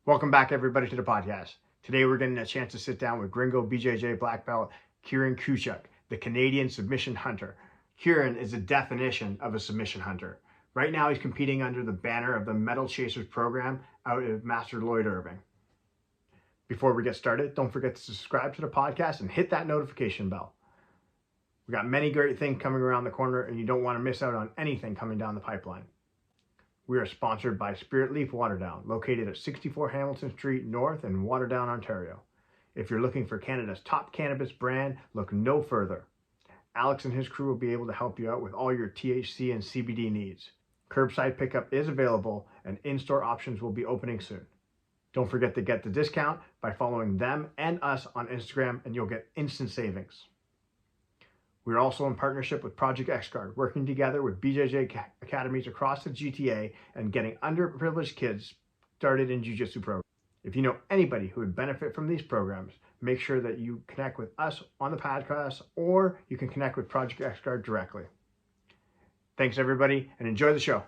Welcome back, everybody, to the podcast. Today, we're getting a chance to sit down with Gringo BJJ Black Belt, Kieran Kichuk, the Canadian submission hunter. Kieran is a definition of a submission hunter. Right now, he's competing under the banner of the Medal Chasers program out of Master Lloyd Irving. Before we get started, don't forget to subscribe to the podcast and hit that notification bell. We got many great things coming around the corner, and you don't want to miss out on anything coming down the pipeline. We are sponsored by Spirit Leaf Waterdown, located at 64 Hamilton Street North in Waterdown, Ontario. If you're looking for Canada's top cannabis brand, look no further. Alex and his crew will be able to help you out with all your THC and CBD needs. Curbside pickup is available, and in-store options will be opening soon. Don't forget to get the discount by following them and us on Instagram, and you'll get instant savings. We're also in partnership with Project XGuard, working together with BJJ academies across the GTA and getting underprivileged kids started in jiu-jitsu programs. If you know anybody who would benefit from these programs, make sure that you connect with us on the podcast, or you can connect with Project XGuard directly. Thanks, everybody, and enjoy the show.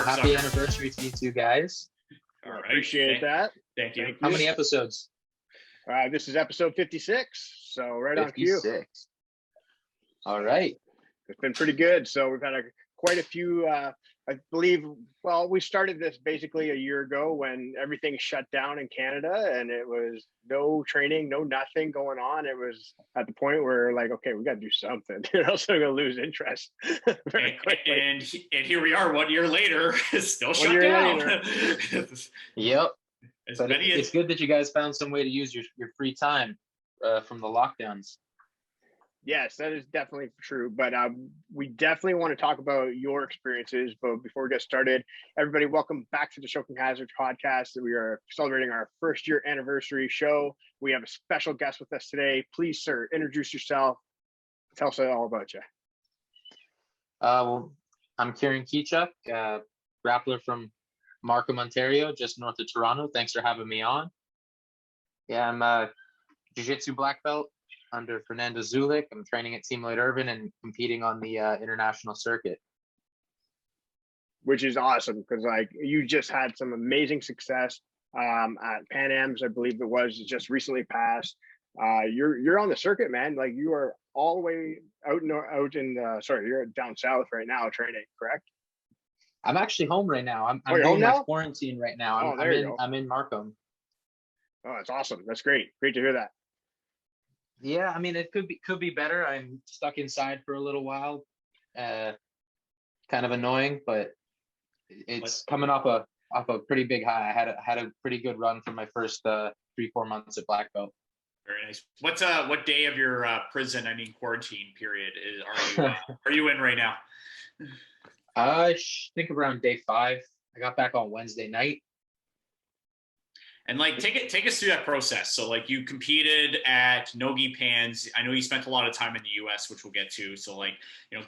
Happy anniversary to you two guys. All right. Appreciate that. Thank you. How many episodes? This is episode 56, so right 56. On cue. All right. It's been pretty good. So we've had quite a few, I believe, well, we started this basically a year ago when everything shut down in Canada and it was no training, no nothing going on. It was at the point where like, okay, we got to do something. You're also going to lose interest very quickly. And here we are 1 year later, still shut down. Yep. It's good that you guys found some way to use your free time from the lockdowns. Yes, that is definitely true. But we definitely want to talk about your experiences. But before we get started, everybody, welcome back to the Choking Hazards podcast. We are celebrating our first year anniversary show. We have a special guest with us today. Please, sir, introduce yourself. Tell us all about you. Well, I'm Kieran Kichuk, grappler from Markham, Ontario, just north of Toronto. Thanks for having me on. Yeah, I'm a jiu-jitsu black belt under Fernando Zulik. I'm training at Team Lloyd Irvin and competing on the international circuit. Which is awesome because like you just had some amazing success at Pan Am's, I believe it was just recently passed. You're on the circuit, man. Like you are all the way you're down south right now training, correct? I'm actually home right now. I'm doing my quarantine right now. I'm in Markham. Oh, that's awesome. That's great. Great to hear that. Yeah, I mean, it could be better. I'm stuck inside for a little while. Kind of annoying, but it's coming off a pretty big high. I had a pretty good run for my first 3-4 months at black belt. Very nice. What day of your quarantine period are you in right now? I think around day 5. I got back on Wednesday night. And like, take us through that process. So like you competed at Nogi Pans. I know you spent a lot of time in the US, which we'll get to. So like,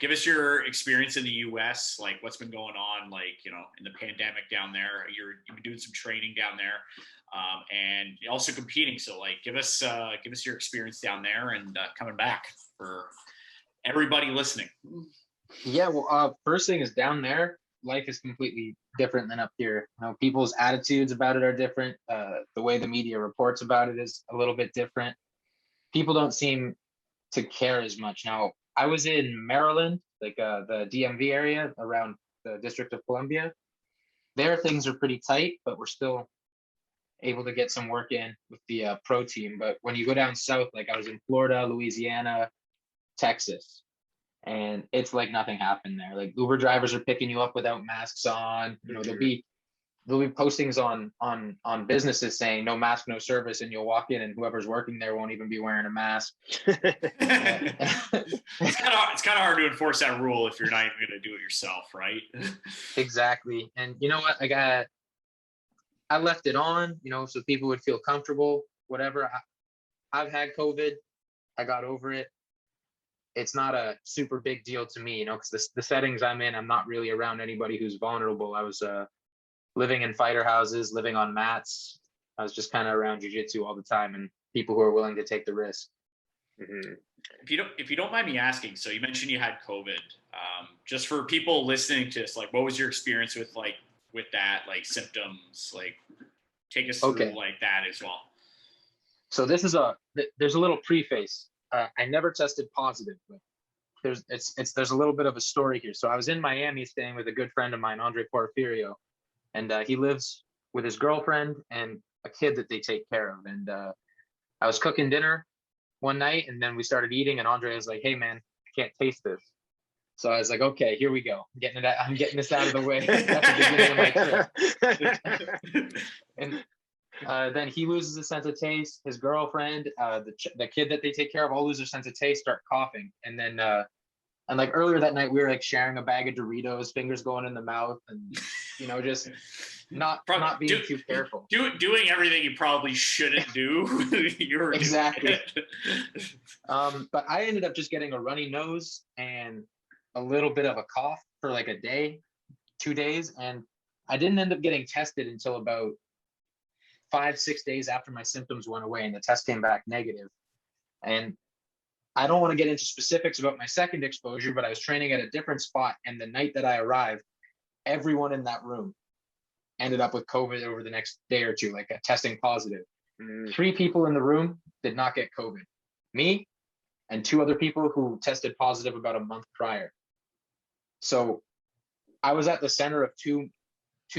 give us your experience in the US, like what's been going on, like, in the pandemic down there. You've been doing some training down there, and you're also competing. So like, give us your experience down there and coming back for everybody listening. Yeah, well, first thing is down there, life is completely different than up here. People's attitudes about it are different. The way the media reports about it is a little bit different. People don't seem to care as much. Now, I was in Maryland, like the DMV area around the District of Columbia. There, things are pretty tight, but we're still able to get some work in with the pro team. But when you go down south, like I was in Florida, Louisiana, Texas, and it's like nothing happened there. Like Uber drivers are picking you up without masks on. There'll be postings on businesses saying no mask, no service, and you'll walk in and whoever's working there won't even be wearing a mask. It's kind of hard to enforce that rule if you're not even going to do it yourself, right? Exactly. And you know what? I left it on, so people would feel comfortable. Whatever. I've had COVID. I got over it. It's not a super big deal to me, because the settings I'm in, I'm not really around anybody who's vulnerable. I was living in fighter houses, living on mats. I was just kind of around jiu-jitsu all the time and people who are willing to take the risk. Mm-hmm. If you don't mind me asking, so you mentioned you had COVID. Just for people listening to this, like, what was your experience with that, like symptoms? Like, take us through like that as well. So there's a little preface. I never tested positive, but there's a little bit of a story here. So I was in Miami staying with a good friend of mine, Andre Porfirio, and he lives with his girlfriend and a kid that they take care of. And I was cooking dinner one night, and then we started eating, and Andre was like, "Hey man, I can't taste this." So I was like, "Okay, here we go. I'm getting this out of the way at the beginning of my trip." And then he loses his sense of taste. His girlfriend, the kid that they take care of, all lose their sense of taste, start coughing. And then, and like earlier that night, we were like sharing a bag of Doritos, fingers going in the mouth, and just not being too careful. Doing everything you probably shouldn't do. You're exactly. But I ended up just getting a runny nose and a little bit of a cough for like a day, 2 days, and I didn't end up getting tested until about 5-6 days after my symptoms went away and the test came back negative. And I don't want to get into specifics about my second exposure, but I was training at a different spot, and the night that I arrived, everyone in that room ended up with COVID over the next day or two, like testing positive. 3 people in the room did not get COVID. Me and 2 other people who tested positive about a month prior. So I was at the center of two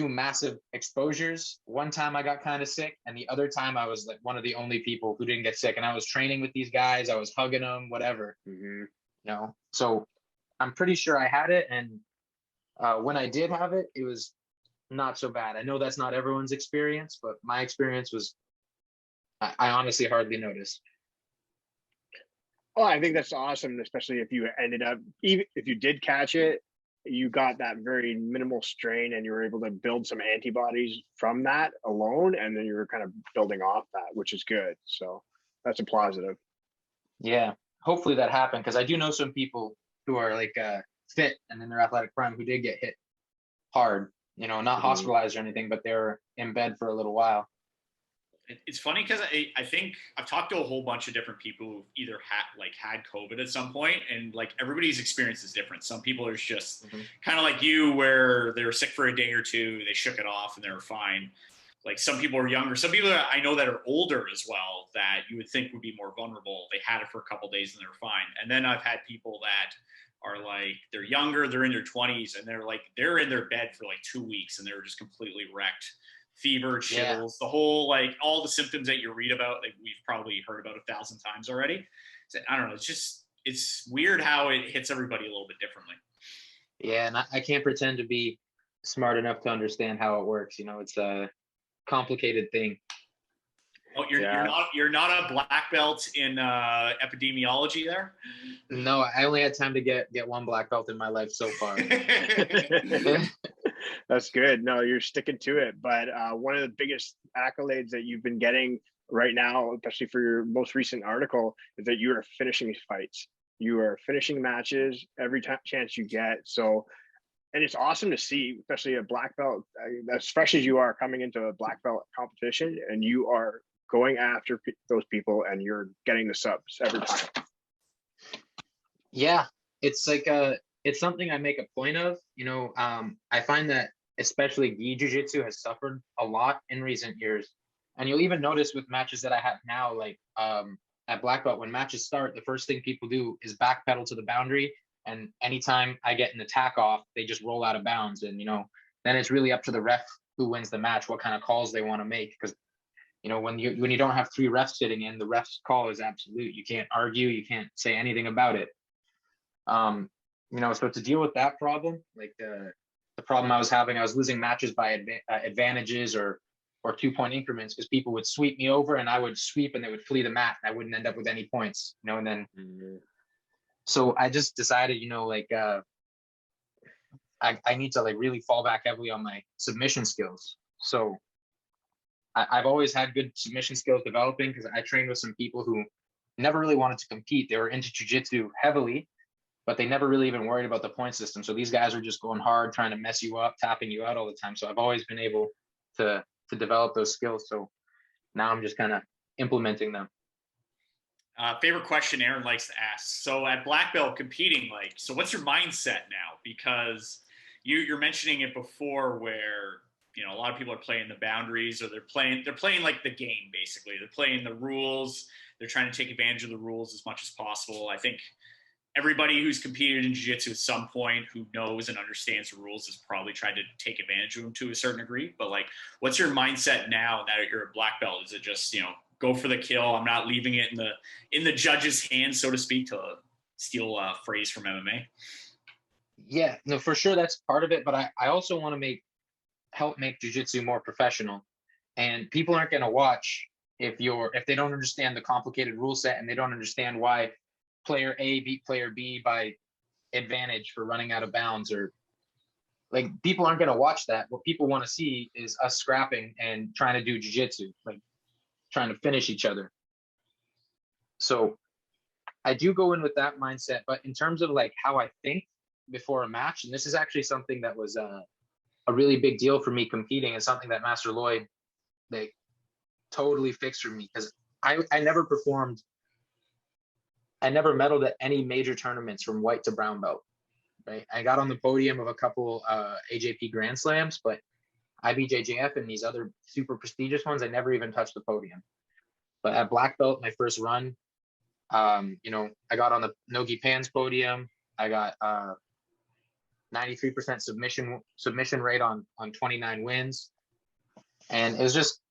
massive exposures. One time I got kind of sick, and the other time I was like one of the only people who didn't get sick. And I was training with these guys, I was hugging them, whatever. So I'm pretty sure I had it, and when I did have it, it was not so bad. I know that's not everyone's experience, but my experience was, I honestly hardly noticed. Well, I think that's awesome, especially if you ended up, even if you did catch it, you got that very minimal strain and you were able to build some antibodies from that alone. And then you were kind of building off that, which is good. So that's a positive. Yeah, hopefully that happened, because I do know some people who are like fit and in their athletic prime who did get hit hard, not hospitalized or anything, but they're in bed for a little while. It's funny because I think I've talked to a whole bunch of different people who either had COVID at some point, and like everybody's experience is different. Some people are just kind of like you, where they were sick for a day or two, they shook it off and they were fine. Like some people are younger, some people that I know that are older as well, that you would think would be more vulnerable. They had it for a couple of days and they're fine. And then I've had people that are like, they're younger, they're in their 20s, and they're in their bed for like 2 weeks and they're just completely wrecked. Fever, chills, the whole, like all the symptoms that you read about, like we've probably heard about 1,000 times already. So, I don't know. It's weird how it hits everybody a little bit differently. Yeah. And I can't pretend to be smart enough to understand how it works. It's a complicated thing. Oh, you're not a black belt in epidemiology there? No, I only had time to get 1 black belt in my life so far. That's good. No, you're sticking to it. But one of the biggest accolades that you've been getting right now, especially for your most recent article, is that you are finishing fights. You are finishing matches every chance you get. So, and it's awesome to see, especially a black belt, as fresh as you are coming into a black belt competition, and you are going after those people and you're getting the subs every time. Yeah, it's like it's something I make a point of. I find that especially gi jiu-jitsu has suffered a lot in recent years, and you'll even notice with matches that I have now, like at black belt, when matches start, the first thing people do is backpedal to the boundary, and anytime I get an attack off, they just roll out of bounds, and then it's really up to the ref who wins the match what kind of calls they want to make, because when you don't have 3 refs sitting in, the ref's call is absolute. You can't argue, you can't say anything about it. So to deal with that problem, like the problem I was having, I was losing matches by advantages or 2-point increments, because people would sweep me over and I would sweep and they would flee the mat and I wouldn't end up with any points, and then so I just decided, I need to like really fall back heavily on my submission skills. So I've always had good submission skills developing, because I trained with some people who never really wanted to compete. They were into jiu-jitsu heavily, but they never really even worried about the point system. So these guys are just going hard, trying to mess you up, tapping you out all the time. So I've always been able to develop those skills. So now I'm just kind of implementing them. Favorite question Aaron likes to ask. So at black belt competing, like, so what's your mindset now? Because you're mentioning it before, where a lot of people are playing the boundaries, or they're playing like the game. Basically, they're playing the rules. They're trying to take advantage of the rules as much as possible. I think everybody who's competed in jiu-jitsu at some point, who knows and understands the rules, has probably tried to take advantage of them to a certain degree. But like, what's your mindset now that you're a black belt? Is it just, go for the kill? I'm not leaving it in the judge's hands, so to speak, to steal a phrase from MMA. Yeah, no, for sure that's part of it. But I also want to help make jiu-jitsu more professional. And people aren't going to watch if they don't understand the complicated rule set, and they don't understand why player A beat player B by advantage for running out of bounds, or like, people aren't going to watch that. What people want to see is us scrapping and trying to do jiu-jitsu, like trying to finish each other. So I do go in with that mindset. But in terms of like how I think before a match, and this is actually something that was a really big deal for me competing, and something that Master Lloyd, they totally fixed for me, because I never performed. I never medaled at any major tournaments from white to brown belt, right? I got on the podium of a couple AJP Grand Slams, but IBJJF and these other super prestigious ones, I never even touched the podium. But at black belt, my first run, I got on the Nogi Pans podium. I got 93% submission rate on 29 wins. And it was just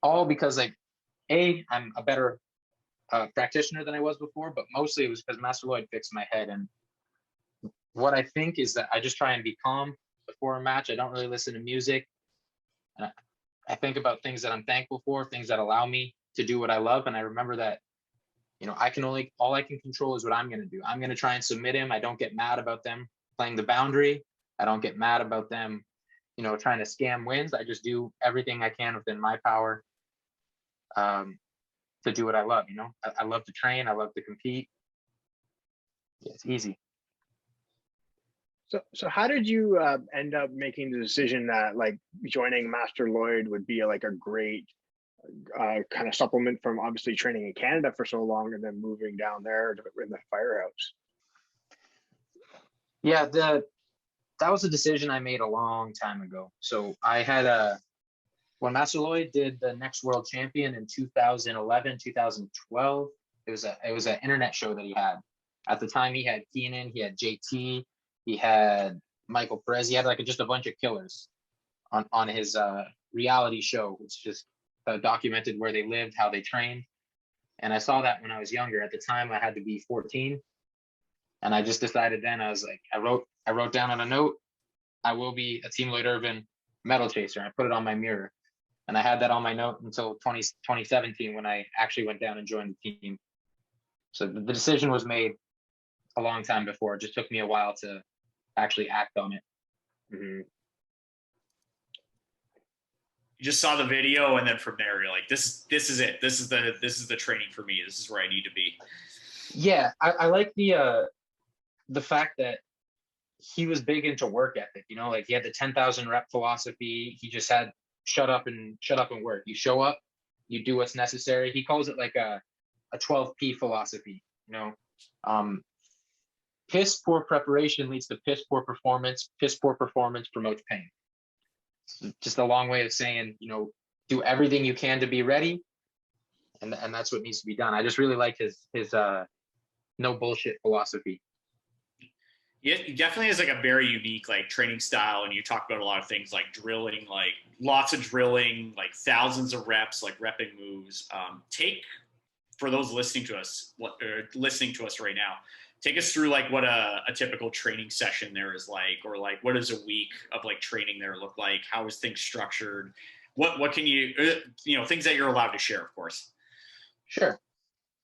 all because, like, I'm a better practitioner than I was before, but mostly it was because Master Lloyd fixed my head. And what I think is that I just try and be calm before a match. I don't really listen to music. And I think about things that I'm thankful for, things that allow me to do what I love. And I remember that, all I can control is what I'm going to do. I'm going to try and submit him. I don't get mad about them playing the boundary. I don't get mad about them, trying to scam wins. I just do everything I can within my power to do what I love. I love to train. I love to compete. Yeah, it's easy. So how did you end up making the decision that like joining Master Lloyd would be like a great kind of supplement from obviously training in Canada for so long, and then moving down there in the firehouse? Yeah, that was a decision I made a long time ago. So I had when Master Lloyd did the Next World Champion in 2011, 2012, it was an internet show that he had. At the time, he had Keenan, he had JT, he had Michael Perez. He had like just a bunch of killers on his reality show, which just documented where they lived, how they trained. And I saw that when I was younger. At the time, I had to be 14. And I just decided then, I was like, I wrote down on a note, I will be a Team Lloyd Irvin medal chaser. I put it on my mirror. And I had that on my note until 2017, when I actually went down and joined the team. So the decision was made a long time before. It just took me a while to actually act on it. Mm-hmm. You just saw the video, and then from there, you're like, this is it. This is the training for me. This is where I need to be. Yeah, I like the fact that he was big into work ethic. Like he had the 10,000 rep philosophy. He just had shut up and work. You show up, you do what's necessary. He calls it like a 12P philosophy. Piss poor preparation leads to piss poor performance. Piss poor performance promotes pain. It's just a long way of saying, do everything you can to be ready, and that's what needs to be done. I just really like his no bullshit philosophy. Yeah, he definitely has like a very unique like training style, and you talk about a lot of things like drilling, like lots of drilling, like thousands of reps, like repping moves. For those listening to us right now, take us through like what a typical training session there is like, or like what does a week of like training there look like? How is things structured? What can you things that you're allowed to share, of course. Sure.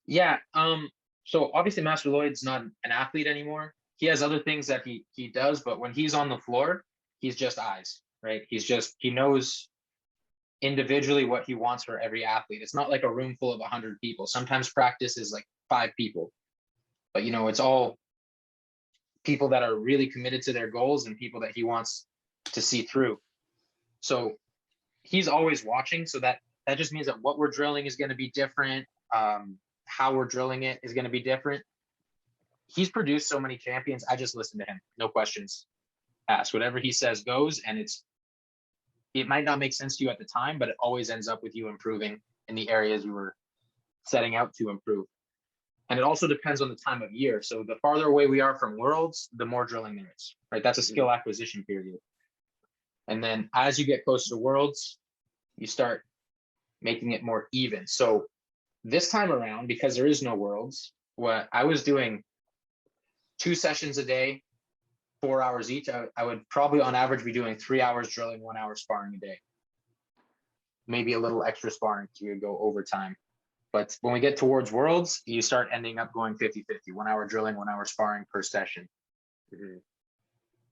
Yeah. So obviously Master Lloyd's not an athlete anymore. He has other things that he does, but when he's on the floor, he's just eyes, right? He knows individually what he wants for every athlete. It's not like a room full of 100 people. Sometimes practice is like 5 people, but it's all people that are really committed to their goals and people that he wants to see through. So he's always watching. So that just means that what we're drilling is going to be different. how we're drilling it is going to be different. He's produced so many champions. I just listen to him. No questions asked. Whatever he says goes, and it might not make sense to you at the time, but it always ends up with you improving in the areas you were setting out to improve. And it also depends on the time of year. So the farther away we are from Worlds, the more drilling there is, right? That's a skill acquisition period. And then as you get closer to Worlds, you start making it more even. So this time around, because there is no Worlds, what I was doing 2 sessions a day, 4 hours each. I would probably on average be doing 3 hours drilling, 1 hour sparring a day. Maybe a little extra sparring to go overtime. But when we get towards Worlds, you start ending up going 50-50, 1 hour drilling, 1 hour sparring per session.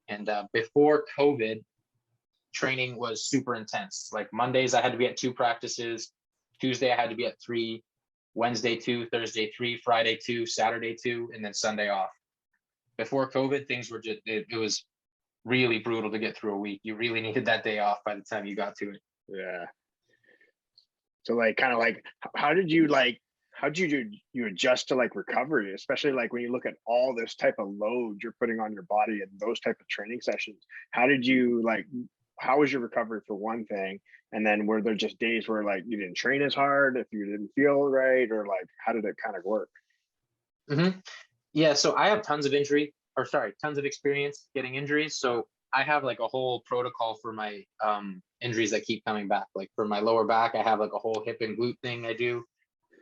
And before COVID, training was super intense. Like Mondays, I had to be at 2 practices. Tuesday, I had to be at 3. Wednesday, 2. Thursday, 3. Friday, 2. Saturday, 2. And then Sunday off. Before COVID, things were just, it was really brutal to get through a week. You really needed that day off by the time you got to it. Yeah. So like, kind of like, how did you adjust to like recovery, especially like when you look at all this type of load you're putting on your body and those type of training sessions? How did you how was your recovery for one thing? And then were there just days where like you didn't train as hard if you didn't feel right, or like, how did it kind of work? Yeah, so I have tons of experience getting injuries. So I have like a whole protocol for my injuries that keep coming back. Like for my lower back, I have like a whole hip and glute thing I do.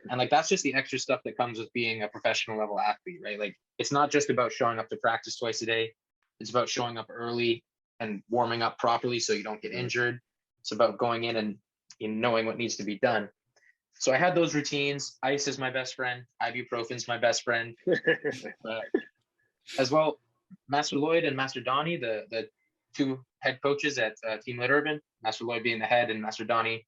And like, that's just the extra stuff that comes with being a professional level athlete, right? Like, it's not just about showing up to practice twice a day. It's about showing up early and warming up properly so you don't get injured. It's about going in and knowing what needs to be done. So I had those routines. Ice is my best friend. Ibuprofen's my best friend. As well, Master Lloyd and Master Donnie, the 2 head coaches at Team Lloyd Irvin, Master Lloyd being the head and Master Donnie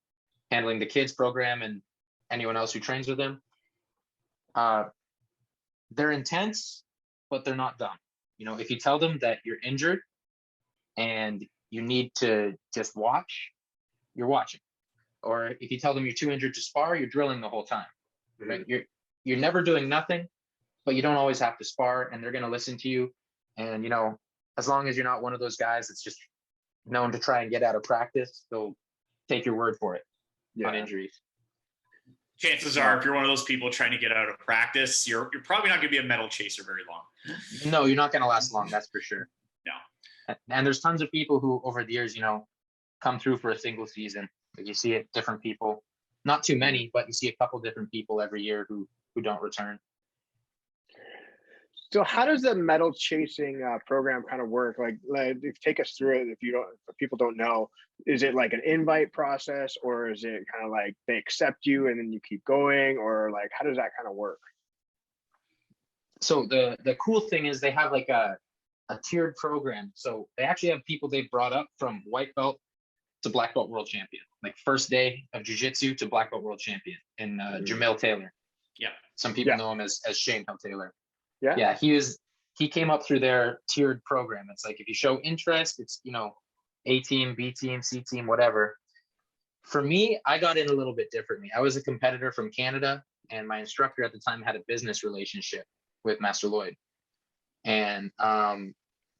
handling the kids program and anyone else who trains with him. They're intense, but they're not dumb. If you tell them that you're injured and you need to just watch, you're watching. Or if you tell them you're too injured to spar, you're drilling the whole time. Right? You're never doing nothing, but you don't always have to spar, and they're going to listen to you. And as long as you're not one of those guys that's just known to try and get out of practice, they'll take your word for it on injuries. Chances are, if you're one of those people trying to get out of practice, you're probably not going to be a medal chaser very long. No, you're not going to last long. That's for sure. No. And there's tons of people who, over the years, come through for a single season. Like you see it, different people, not too many, but you see a couple different people every year who don't return. So how does the medal chasing program kind of work? Like take us through it. If people don't know, is it like an invite process, or is it kind of like they accept you and then you keep going, or like, how does that kind of work? So the cool thing is they have like a tiered program. So they actually have people they've brought up from white belt to black belt world champion, like first day of jiu-jitsu to black belt world champion, and Jamil Taylor. Yeah. Some people know him as Shane Hill Taylor. Yeah. He came up through their tiered program. It's like, if you show interest, it's, A team, B team, C team, whatever. For me, I got in a little bit differently. I was a competitor from Canada, and my instructor at the time had a business relationship with Master Lloyd. And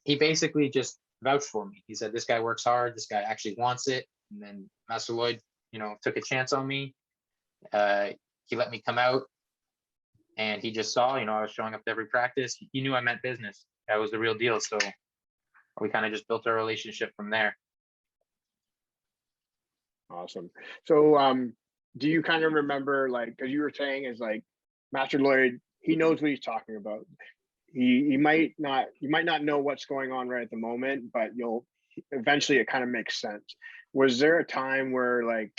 he basically just vouched for me. He said, this guy works hard. This guy actually wants it. And then Master Lloyd, took a chance on me. He let me come out, and he just saw, I was showing up to every practice. He knew I meant business. That was the real deal. So we kind of just built our relationship from there. Awesome. So do you kind of remember, like, because you were saying is like Master Lloyd, he knows what he's talking about. You might not know what's going on right at the moment, but eventually it kind of makes sense. Was there a time where, like,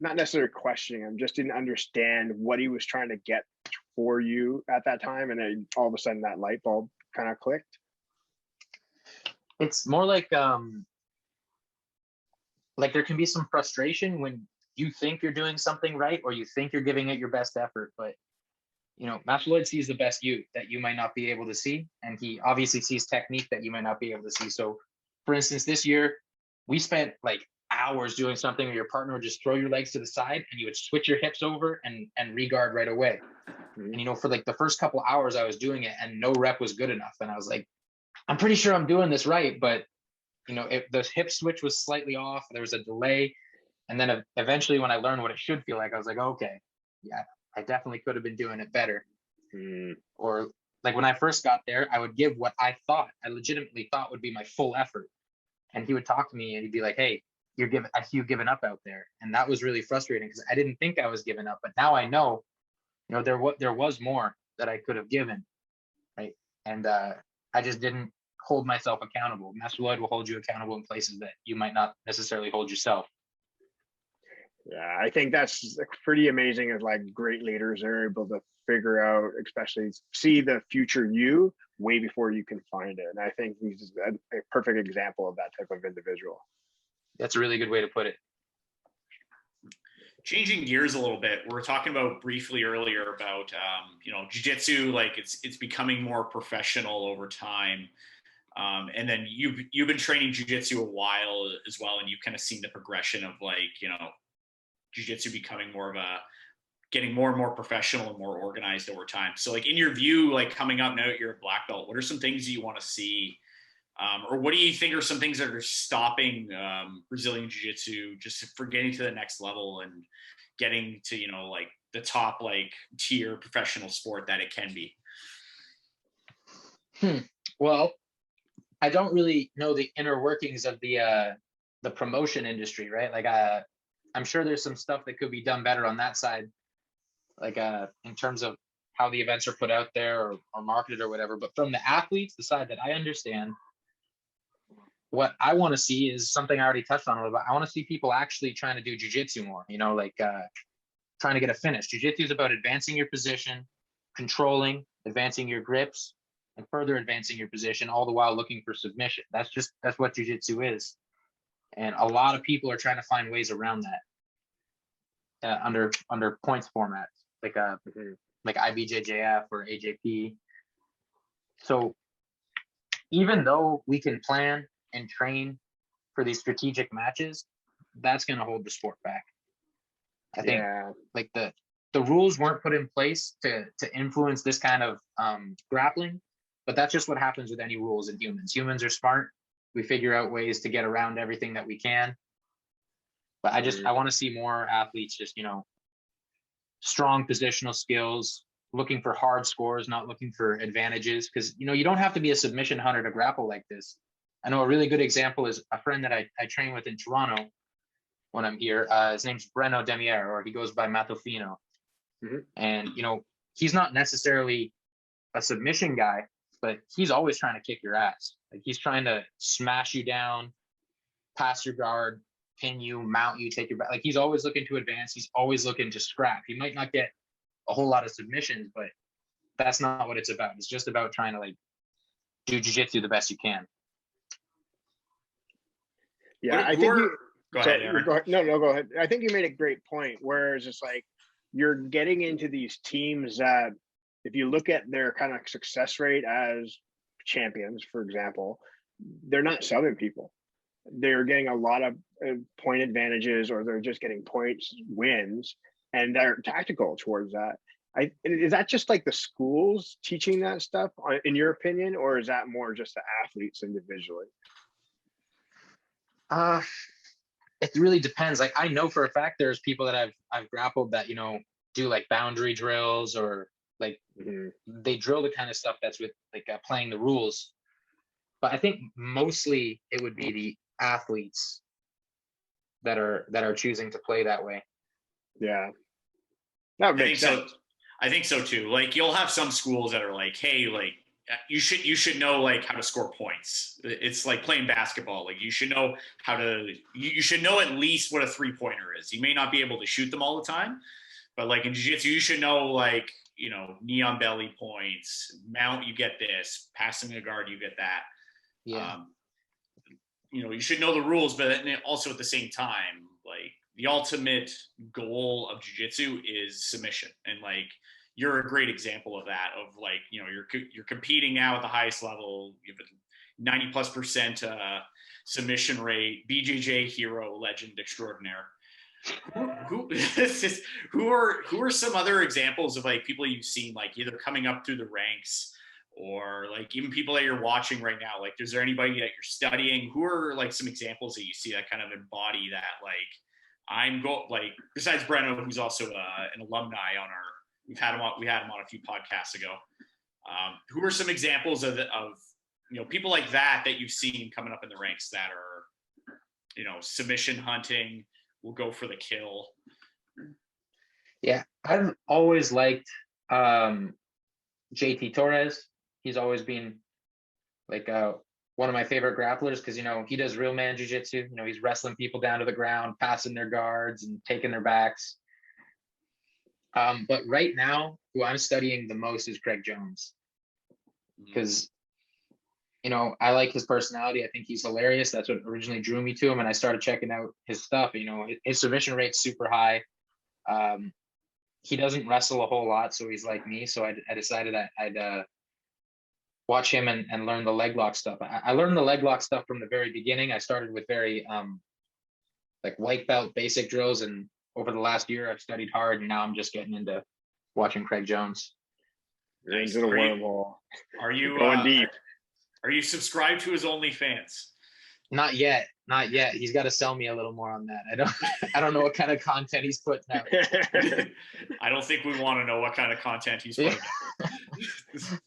not necessarily questioning him, just didn't understand what he was trying to get for you at that time, and then all of a sudden that light bulb kind of clicked? It's more like there can be some frustration when you think you're doing something right, or you think you're giving it your best effort, but Master Lloyd sees the best you that you might not be able to see, and he obviously sees technique that you might not be able to see. So for instance, this year we spent like hours doing something, or your partner would just throw your legs to the side and you would switch your hips over and re-guard right away. And, you know, for like the first couple hours I was doing it and no rep was good enough. And I was like, I'm pretty sure I'm doing this right. But, you know, if the hip switch was slightly off, there was a delay. And then eventually when I learned what it should feel like, I was like, okay, yeah, I definitely could have been doing it better. Or like when I first got there, I would give what I legitimately thought would be my full effort. And he would talk to me and he'd be like, hey, I see you giving up out there. And that was really frustrating because I didn't think I was giving up, but now I know, you know, there was more that I could have given, right? And I just didn't hold myself accountable. Master Lloyd will hold you accountable in places that you might not necessarily hold yourself. Yeah, I think that's pretty amazing as like great leaders are able to figure out, especially see the future you way before you can find it. And I think he's a perfect example of that type of individual. That's a really good way to put it. Changing gears a little bit, we were talking about briefly earlier about you know, jiu-jitsu, like it's becoming more professional over time. And then you've been training jiu-jitsu a while as well, and you've kind of seen the progression of like, you know, jiu-jitsu becoming getting more and more professional and more organized over time. So like in your view, like coming up now that you're a black belt, what are some things that you want to see? Or what do you think are some things that are stopping Brazilian jiu-jitsu just for getting to the next level and getting to, you know, like the top like tier professional sport that it can be? Well, I don't really know the inner workings of the promotion industry, right? Like I'm sure there's some stuff that could be done better on that side, like in terms of how the events are put out there or marketed or whatever. But from the athletes, the side that I understand, what I want to see is something I already touched on a little bit. I want to see people actually trying to do jiu-jitsu more, you know, like trying to get a finish. Jiu-jitsu is about advancing your position, controlling, advancing your grips, and further advancing your position, all the while looking for submission. That's what jiu-jitsu is. And a lot of people are trying to find ways around that under points formats, like IBJJF or AJP. So even though we can plan and train for these strategic matches, that's going to hold the sport back. I think like the rules weren't put in place to influence this kind of grappling, but that's just what happens with any rules in humans. Humans are smart. We figure out ways to get around everything that we can. But I want to see more athletes just, you know, strong positional skills, looking for hard scores, not looking for advantages. Because, you know, you don't have to be a submission hunter to grapple like this. I know a really good example is a friend that I train with in Toronto when I'm here. His name's Breno Demier, or he goes by Matofino. And, you know, he's not necessarily a submission guy, but he's always trying to kick your ass. Like he's trying to smash you down, pass your guard, pin you, mount you, take your back. Like he's always looking to advance. He's always looking to scrap. He might not get a whole lot of submissions, but that's not what it's about. It's just about trying to like do jiu-jitsu the best you can. Yeah, I think go ahead. No, go ahead. I think you made a great point where it's just like you're getting into these teams that if you look at their kind of success rate as champions, for example, they're not subbing people. They're getting a lot of point advantages, or they're just getting points wins, and they're tactical towards that. Is that just like the schools teaching that stuff, in your opinion, or is that more just the athletes individually? It really depends. Like I know for a fact there's people that I've grappled that, you know, do like boundary drills, or like they drill the kind of stuff that's with like playing the rules. But I think mostly it would be the athletes that are choosing to play that way. Yeah, that makes sense. I think so too. Like you'll have some schools that are like, hey, like you should know like how to score points. It's like playing basketball. Like you should know you should know at least what a 3-pointer is. You may not be able to shoot them all the time, but like in jiu-jitsu, you should know like, you know, knee on belly points, mount, you get this, passing the guard, you get that. Yeah. You know, you should know the rules, but also at the same time, like the ultimate goal of jiu-jitsu is submission. And like, you're a great example of that, of like, you know, you're competing now at the highest level. You have a 90+% submission rate, BJJ hero, legend extraordinaire. Who are some other examples of like people you've seen like either coming up through the ranks or like even people that you're watching right now? Like, is there anybody that you're studying? Who are like some examples that you see that kind of embody that? Like, besides Breno, who's also an alumni on our, we had him on a few podcasts ago. Who are some examples of people like that you've seen coming up in the ranks that are, submission hunting, will go for the kill? Yeah, I've always liked JT Torres. He's always been like one of my favorite grapplers because, he does real man jiu-jitsu. He's wrestling people down to the ground, passing their guards and taking their backs. But right now, who I'm studying the most is Craig Jones because, I like his personality. I think he's hilarious. That's what originally drew me to him. And I started checking out his stuff. His submission rate's super high. He doesn't wrestle a whole lot, so he's like me. So I decided I'd watch him and learn the leg lock stuff. I learned the leg lock stuff from the very beginning. I started with very like white belt basic drills, and over the last year I've studied hard, and now I'm just getting into watching Craig Jones. Into the wormhole. Are you going deep? Are you subscribed to his OnlyFans? Not yet. He's got to sell me a little more on that. I don't know what kind of content he's putting out. I don't think we want to know what kind of content he's putting out.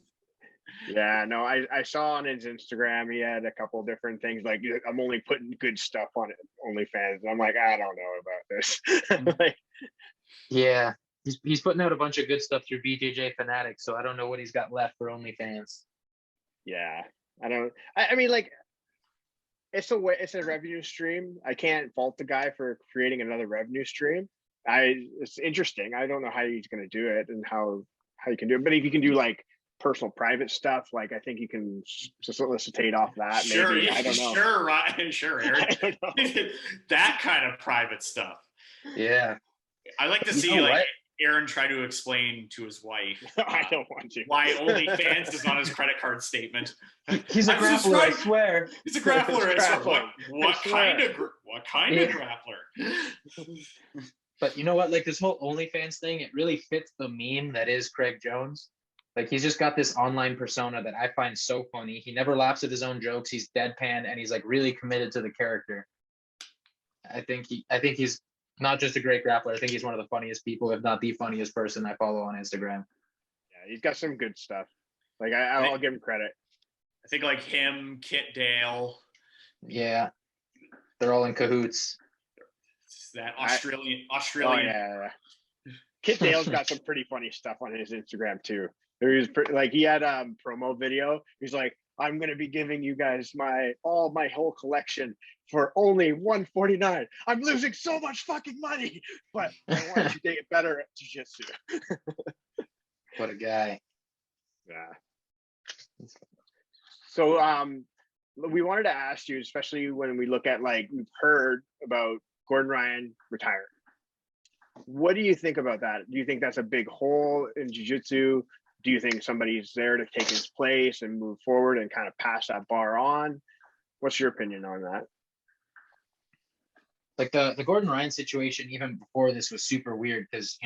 Yeah, no, I saw on his Instagram he had a couple different things like, I'm only putting good stuff on it, OnlyFans. And I'm like, I don't know about this. Yeah, he's putting out a bunch of good stuff through BJJ Fanatics, so I don't know what he's got left for OnlyFans. Yeah, I mean, like, it's a revenue stream. I can't fault the guy for creating another revenue stream. It's interesting. I don't know how he's going to do it and how you can do it, but if you can do like personal private stuff, like I think you can solicitate off that. Sure, maybe. I don't know. Sure, right? Sure, Eric. That kind of private stuff. Yeah, I like to see Aaron try to explain to his wife. I don't want to. Why OnlyFans is on his credit card statement. He's a grappler, I swear. He's a grappler. What kind of grappler? But you know what? Like this whole OnlyFans thing, it really fits the meme that is Craig Jones. Like he's just got this online persona that I find so funny. He never laughs at his own jokes. He's deadpan and he's like really committed to the character. I think he's not just a great grappler. I think he's one of the funniest people, if not the funniest person I follow on Instagram. Yeah, he's got some good stuff. Like I'll give him credit. I think like him, Kit Dale. Yeah, they're all in cahoots. It's that Australian. Oh, yeah. Kit Dale's got some pretty funny stuff on his Instagram too. He had a promo video. He's like, I'm gonna be giving you guys my whole collection for only $149. I'm losing so much fucking money, but I want you to get better at jiu-jitsu. What a guy. Yeah. So we wanted to ask you, especially when we look at like we've heard about Gordon Ryan retiring. What do you think about that? Do you think that's a big hole in jiu-jitsu? Do you think somebody's there to take his place and move forward and kind of pass that bar on? What's your opinion on that? Like the Gordon Ryan situation, even before this, was super weird because,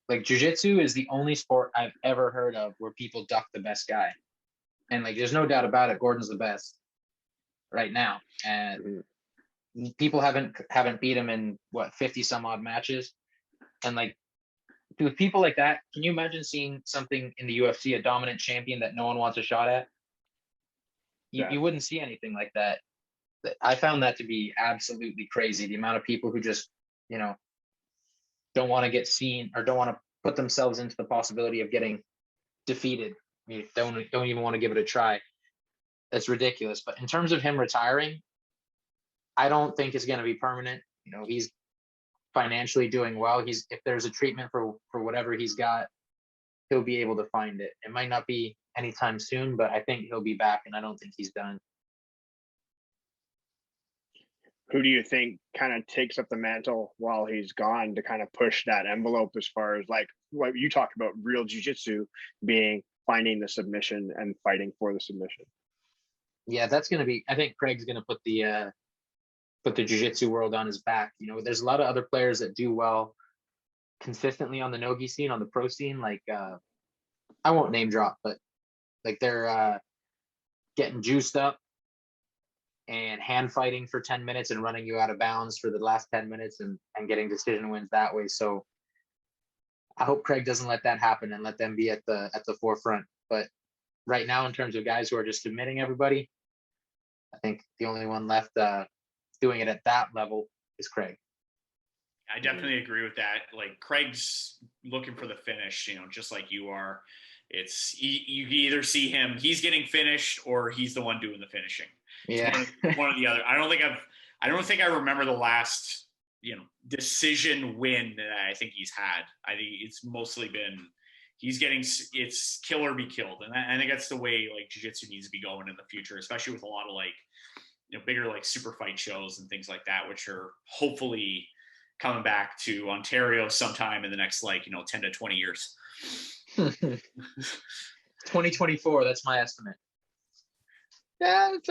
like jiu-jitsu is the only sport I've ever heard of where people duck the best guy. And like, there's no doubt about it, Gordon's the best right now. And people haven't beat him in 50 some odd matches. And like, with people like that, can you imagine seeing something in the UFC, a dominant champion that no one wants a shot at? You wouldn't see anything like that. I found that to be absolutely crazy. The amount of people who just, don't want to get seen or don't want to put themselves into the possibility of getting defeated. Don't even want to give it a try. That's ridiculous. But in terms of him retiring, I don't think it's going to be permanent. He's financially doing well. If there's a treatment for whatever he's got, he'll be able to find it. It might not be anytime soon, but I think he'll be back, and I don't think he's done. Who do you think kind of takes up the mantle while he's gone to kind of push that envelope as far as like what you talked about, real jiu-jitsu being finding the submission and fighting for the submission? Yeah, that's going to be, I think Craig's going to put the jiu-jitsu world on his back. You know, there's a lot of other players that do well consistently on the nogi scene, on the pro scene. Like, I won't name drop, but like they're getting juiced up and hand fighting for 10 minutes and running you out of bounds for the last 10 minutes and getting decision wins that way. So I hope Craig doesn't let that happen and let them be at the forefront. But right now, in terms of guys who are just submitting everybody, I think the only one left doing it at that level is Craig. I definitely agree with that. Like, Craig's looking for the finish, you know, just like you are. It's you either see him, he's getting finished, or he's the one doing the finishing. Yeah, one or the other. I don't think I remember the last, you know, decision win that I think he's had. I think it's mostly been it's kill or be killed, and I think that's the way like jiu-jitsu needs to be going in the future, especially with a lot of like, you know, bigger like super fight shows and things like that, which are hopefully coming back to Ontario sometime in the next, like, you know, 10 to 20 years. 2024, that's my estimate. Yeah, it's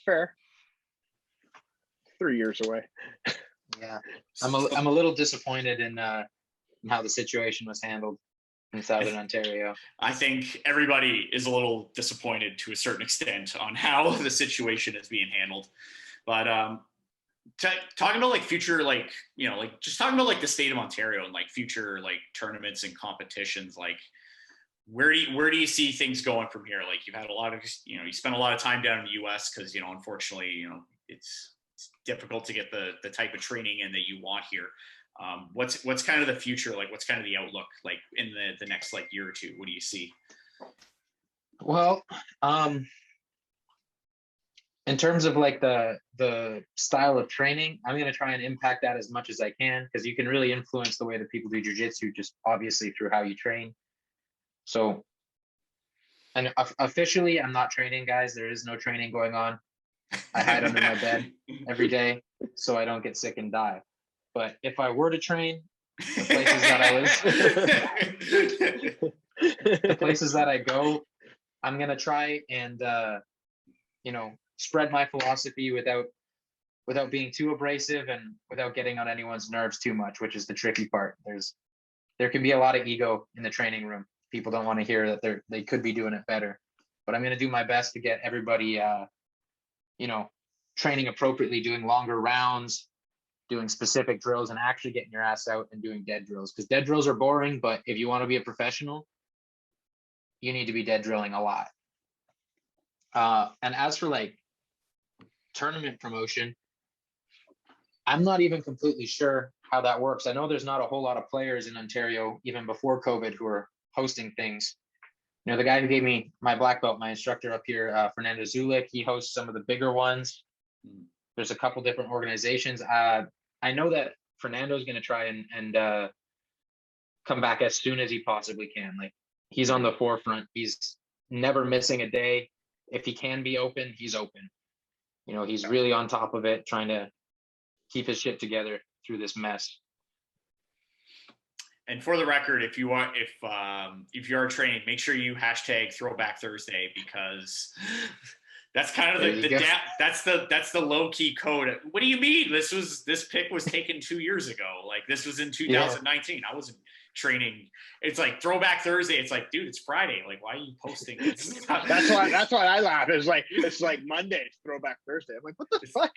fair. 3 years away. Yeah, I'm a little disappointed in how the situation was handled in Southern Ontario. I think everybody is a little disappointed to a certain extent on how the situation is being handled. But talking about like future, like, you know, like just talking about like the state of Ontario and like future like tournaments and competitions, like where do you see things going from here? Like, you've had a lot of, you know, you spent a lot of time down in the US because, you know, unfortunately, you know, it's difficult to get the type of training in that you want here. What's kind of the future, like what's kind of the outlook like in the next like year or two? What do you see? Well, in terms of like the style of training, I'm going to try and impact that as much as I can, because you can really influence the way that people do jiu-jitsu just obviously through how you train. So, and officially, I'm not training, guys. There is no training going on. I hide under my bed every day so I don't get sick and die. But if I were to train, the places that I live, the places that I go, I'm going to try and, you know, spread my philosophy without being too abrasive and without getting on anyone's nerves too much, which is the tricky part. There can be a lot of ego in the training room. People don't want to hear that they could be doing it better, but I'm going to do my best to get everybody, you know, training appropriately, doing longer rounds, doing specific drills, and actually getting your ass out and doing dead drills, because dead drills are boring. But if you want to be a professional, you need to be dead drilling a lot. And as for like tournament promotion, I'm not even completely sure how that works. I know there's not a whole lot of players in Ontario, even before COVID, who are hosting things. You know, the guy who gave me my black belt, my instructor up here, Fernando Zulik, he hosts some of the bigger ones. There's a couple different organizations. I know that Fernando's going to try and come back as soon as he possibly can. Like, he's on the forefront. He's never missing a day. If he can be open, he's open. You know, he's really on top of it, trying to keep his shit together through this mess. And for the record, if you are training, make sure you hashtag Throwback Thursday, because that's kind of that's the low key code. What do you mean? This pick was taken 2 years ago. Like, this was in 2019. Yeah. I wasn't training. It's like Throwback Thursday. It's like, dude, it's Friday. Like, why are you posting this? That's why I laugh. It's like Monday, it's Throwback Thursday. I'm like, what the fuck?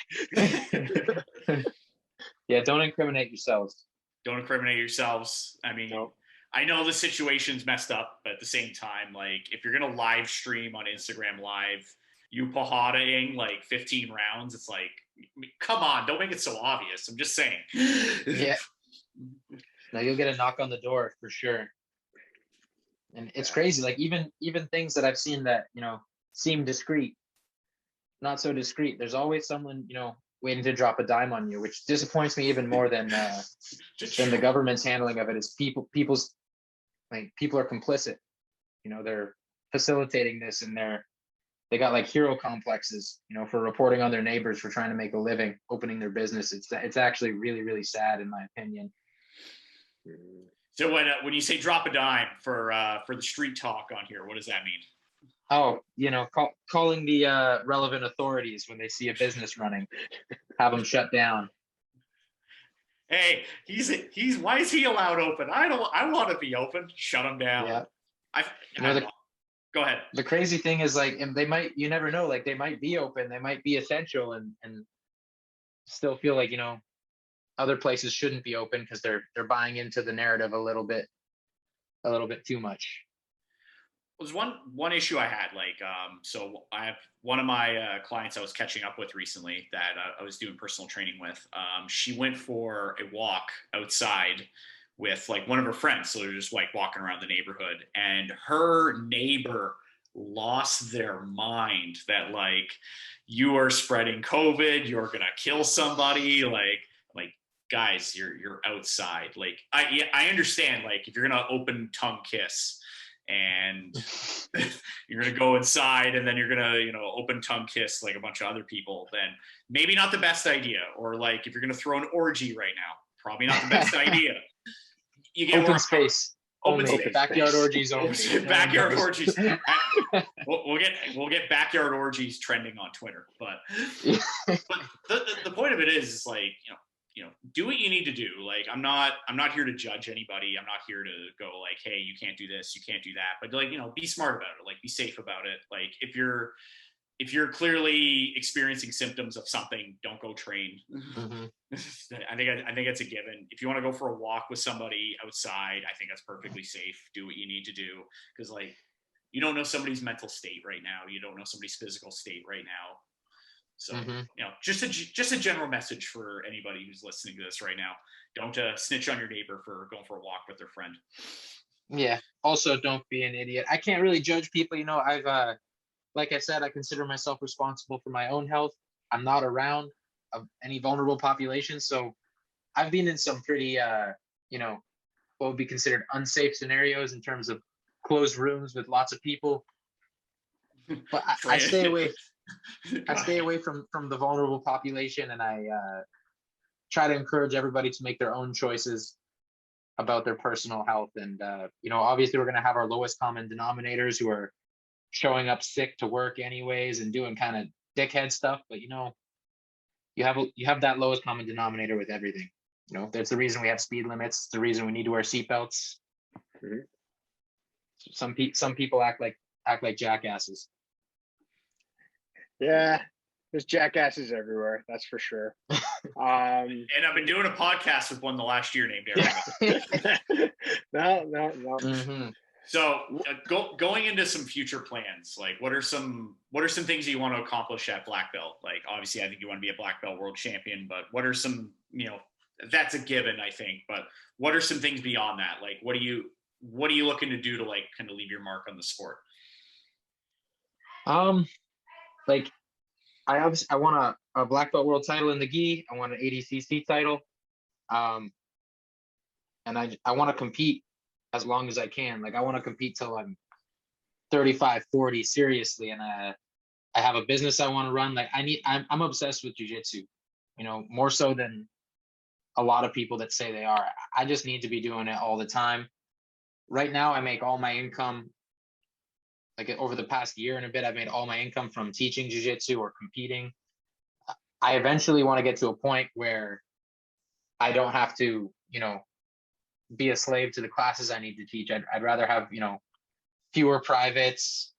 Yeah, don't incriminate yourselves. Don't incriminate yourselves. I mean, nope. I know the situation's messed up, but at the same time, like, if you're gonna live stream on Instagram Live, you pahadaing like 15 rounds, it's like, come on, don't make it so obvious. I'm just saying. Yeah. Now you'll get a knock on the door for sure. And it's crazy. Like, even things that I've seen that, you know, seem discreet, not so discreet. There's always someone, you know, waiting to drop a dime on you, which disappoints me even more than the government's handling of it. Is people are complicit. You know, they're facilitating this, and they got like hero complexes, you know, for reporting on their neighbors, for trying to make a living, opening their business. It's actually really, really sad, in my opinion. So when you say drop a dime for the street talk on here, what does that mean? Oh, calling the relevant authorities when they see a business running, have them shut down. Hey, he's why is he allowed open? I want to be open. Shut him down. Yeah. Go ahead. The crazy thing is, like, and you never know, like, they might be open, they might be essential, and still feel like, other places shouldn't be open because they're buying into the narrative a little bit too much. There's one issue I had, so I have one of my clients I was catching up with recently that I was doing personal training with. She went for a walk outside with like one of her friends. So they're just like walking around the neighborhood, and her neighbor lost their mind that like, you are spreading COVID, you're going to kill somebody. Like guys, you're outside. Like, I understand, like, if you're going to open tongue kiss and you're going to go inside and then you're going to, open tongue kiss like a bunch of other people, then maybe not the best idea. Or like, if you're going to throw an orgy right now, probably not the best idea. You get open space. Open space. Backyard orgies only. Backyard orgies. We'll get backyard orgies trending on Twitter. But the point of it is like, do what you need to do. Like, I'm not here to judge anybody. I'm not here to go like, hey, you can't do this, you can't do that. But like, be smart about it. Like, be safe about it. Like, if you're clearly experiencing symptoms of something, don't go train. Mm-hmm. I think it's a given. If you want to go for a walk with somebody outside, I think that's perfectly safe. Do what you need to do, because like, you don't know somebody's mental state right now. You don't know somebody's physical state right now. So, just a general message for anybody who's listening to this right now. Don't snitch on your neighbor for going for a walk with their friend. Yeah. Also, don't be an idiot. I can't really judge people. I've like I said, I consider myself responsible for my own health. I'm not around any vulnerable populations. So I've been in some pretty, what would be considered unsafe scenarios in terms of closed rooms with lots of people. But I stay away. I stay away from the vulnerable population, and I try to encourage everybody to make their own choices about their personal health. And, obviously we're going to have our lowest common denominators who are showing up sick to work anyways and doing kind of dickhead stuff. But, you have that lowest common denominator with everything. That's the reason we have speed limits. It's the reason we need to wear seatbelts. Mm-hmm. Some people act like jackasses. Yeah, there's jackasses everywhere. That's for sure. And I've been doing a podcast with one the last year named Eric. No. Mm-hmm. So going into some future plans, like what are some things you want to accomplish at Black Belt? Like, obviously I think you want to be a Black Belt world champion, but what are some, that's a given, I think, but what are some things beyond that? Like, what are you looking to do to like kind of leave your mark on the sport? Like, I want a Black Belt world title in the gi. I want an ADCC title. And I want to compete as long as I can. Like, I want to compete till I'm 35, 40 seriously. And I have a business I want to run. Like, I'm obsessed with jiu-jitsu, more so than a lot of people that say they are. I just need to be doing it all the time. Right now, I make all my income, like over the past year and a bit, I've made all my income from teaching jiu-jitsu or competing. I eventually want to get to a point where I don't have to, be a slave to the classes I need to teach. I'd rather have, fewer privates,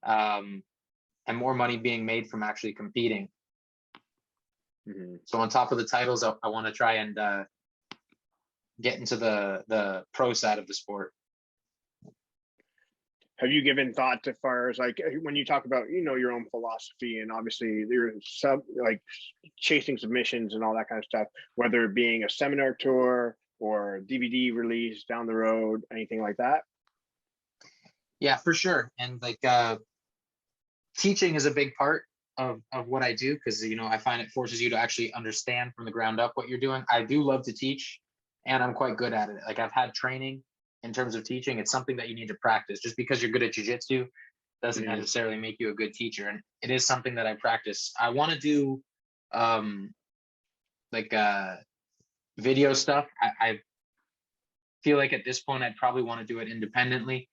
and more money being made from actually competing. Mm-hmm. So on top of the titles, I want to try and get into the pro side of the sport. Have you given thought to far as like when you talk about, your own philosophy and obviously you're like chasing submissions and all that kind of stuff, whether it being a seminar tour or DVD release down the road, anything like that? Yeah, for sure. And like teaching is a big part of what I do, because, I find it forces you to actually understand from the ground up what you're doing. I do love to teach, and I'm quite good at it. Like, I've had training in terms of teaching. It's something that you need to practice. Just because you're good at jiu-jitsu doesn't necessarily make you a good teacher. And it is something that I practice. I want to do video stuff. I feel like at this point, I'd probably want to do it independently,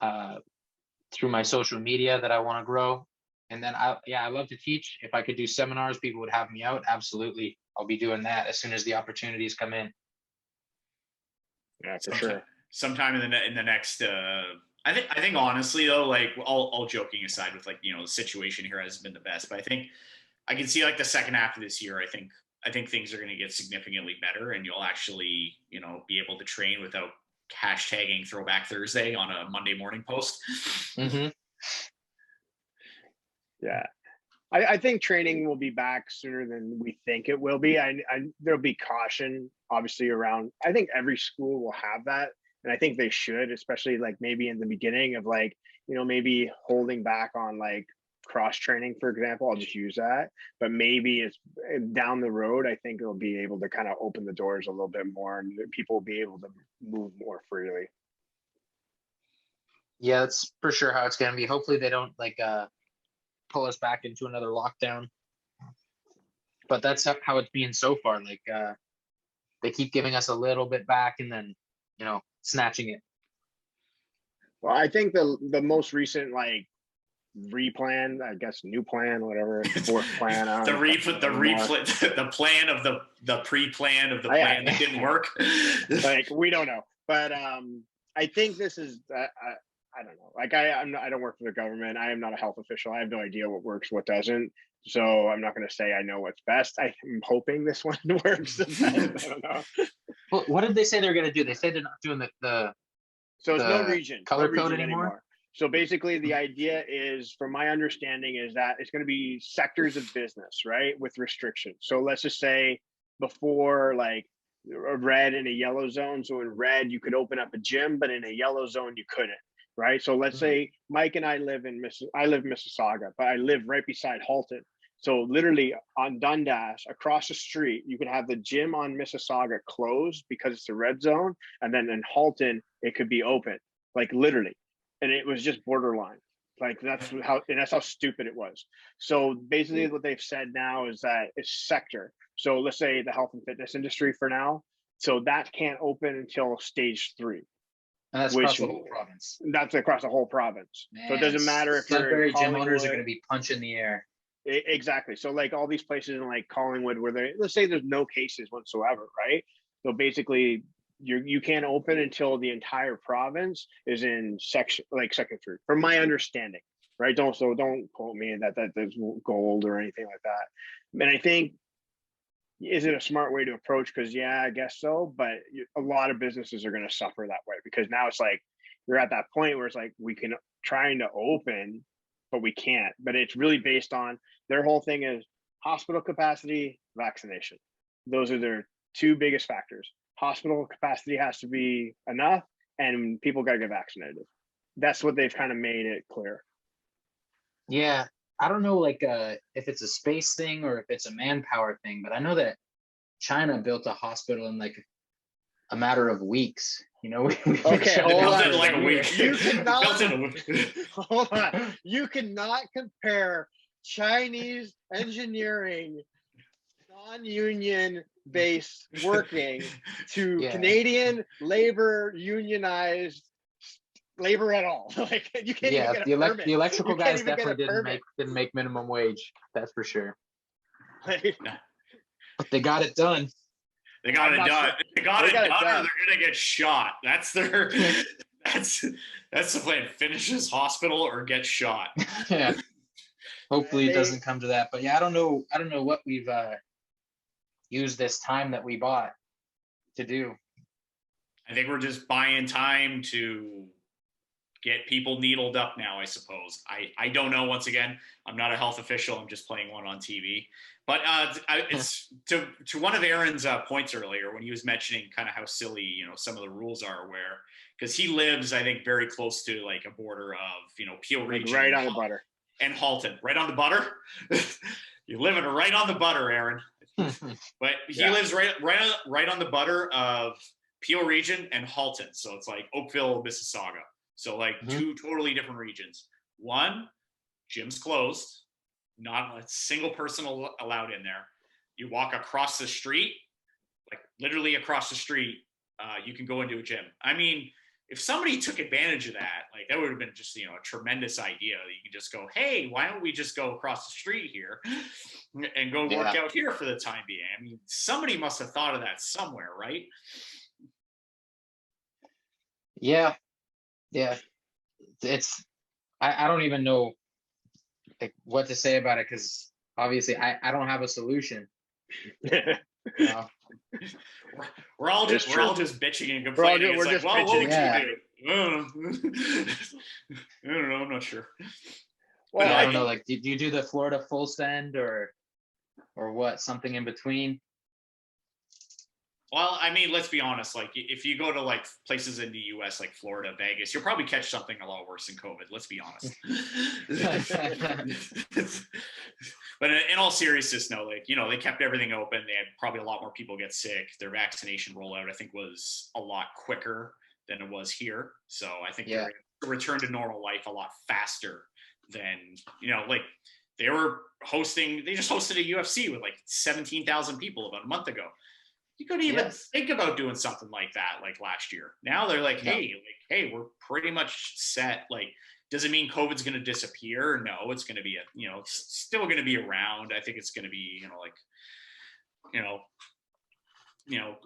through my social media that I want to grow. And then I love to teach. If I could do seminars, people would have me out. Absolutely. I'll be doing that as soon as the opportunities come in. Yeah, for sure. Sometime in the next, I think honestly though, like all joking aside with like, the situation here hasn't been the best, but I think I can see like the second half of this year, I think things are going to get significantly better, and you'll actually, be able to train without hashtagging Throwback Thursday on a Monday morning post. Mm-hmm. Yeah. I think training will be back sooner than we think it will be. There'll be caution, obviously, around. I think every school will have that, and I think they should, especially like maybe in the beginning of like, maybe holding back on like cross training, for example. I'll just use that, but maybe it's down the road. I think it'll be able to kind of open the doors a little bit more, and people will be able to move more freely. Yeah, that's for sure how it's going to be. Hopefully, they don't like pull us back into another lockdown, but that's how it's been so far. Like they keep giving us a little bit back and then snatching it. Well, I think the most recent like replan, I guess new plan, whatever, fourth plan, the plan of the pre-plan of the plan that didn't work. Like we don't know, but I think this is I don't know. Like I don't work for the government. I am not a health official. I have no idea what works, what doesn't. So I'm not going to say I know what's best. I'm hoping this one works the best. I don't know. Well, what did they say they're going to do? They say they're not doing the so it's no region color code code anymore. So basically the idea is, from my understanding, is that it's going to be sectors of business, right? With restrictions. So let's just say before, like a red and a yellow zone. So in red, you could open up a gym, but in a yellow zone, you couldn't. Right. So let's say Mike and I live in Mississauga, but I live right beside Halton. So literally on Dundas, across the street, you could have the gym on Mississauga closed because it's a red zone. And then in Halton, it could be open, like literally. And it was just borderline. Like that's how stupid it was. So basically what they've said now is that it's sector. So let's say the health and fitness industry for now. So that can't open until stage 3. And that's across the whole province. That's across the whole province. Man, so it doesn't matter if Sudbury gym owners are going to be punching the air. Exactly. So like all these places in like Collingwood where let's say there's no cases whatsoever, right? So basically you can't open until the entire province is in sector 3, from my understanding, right? Don't quote me that there's gold or anything like that. And I think, is it a smart way to approach? Because yeah, I guess so, but a lot of businesses are going to suffer that way, because now it's like you're at that point where it's like we can trying to open, but we can't. But it's really based on their whole thing is hospital capacity, vaccination. Those are their 2 biggest factors. Hospital capacity has to be enough, and people got to get vaccinated. That's what they've kind of made it clear. Yeah. I don't know, like if it's a space thing or if it's a manpower thing, but I know that China built a hospital in like a matter of weeks. Okay, hold on. Like a week. Hold on. You cannot compare Chinese engineering, non-union based working to Canadian labor unionized labor at all. Like you can't even get a permit. The electrical guys definitely didn't make minimum wage. That's for sure. But they got it done. They got it done. They got it done, or they're gonna get shot. That's their that's the plan. Finish this hospital or get shot. Yeah. Hopefully it doesn't come to that. But yeah, I don't know what we've used this time that we bought to do. I think we're just buying time to get people needled up now, I suppose. I don't know. Once again, I'm not a health official. I'm just playing one on TV. But it's to one of Aaron's points earlier when he was mentioning kind of how silly, some of the rules are, where because he lives, I think, very close to like a border of, Peel Region. Right on the butter. And Halton. Right on the butter? You're living right on the butter, Aaron. But he lives right on the butter of Peel Region and Halton. So it's like Oakville, Mississauga. So like 2 totally different regions. One, gym's closed, not a single person allowed in there. You walk across the street, like literally across the street, you can go into a gym. I mean, if somebody took advantage of that, like that would have been just, you know, a tremendous idea that you can just go, hey, why don't we just go across the street here and go work out here for the time being? I mean, somebody must have thought of that somewhere, right? Yeah. It's, I don't even know like what to say about it, because obviously I don't have a solution. You know? We're all just bitching and complaining. It's like, well, what would you do? I don't know. I'm not sure. Well, I don't know. Like, do you do the Florida full send or what? Something in between? Well, I mean, let's be honest. Like, if you go to like places in the U.S. like Florida, Vegas, you'll probably catch something a lot worse than COVID. Let's be honest. But in all seriousness, no, like, you know, they kept everything open. They had probably a lot more people get sick. Their vaccination rollout, I think, was a lot quicker than it was here. So I think they're going to return to normal life a lot faster than, you know, like they just hosted a UFC with like 17,000 people about a month ago. You couldn't even think about doing something like that like last year. Now they're like, hey, we're pretty much set. Like, does it mean COVID's going to disappear? No, it's going to be still going to be around. I think it's going to be,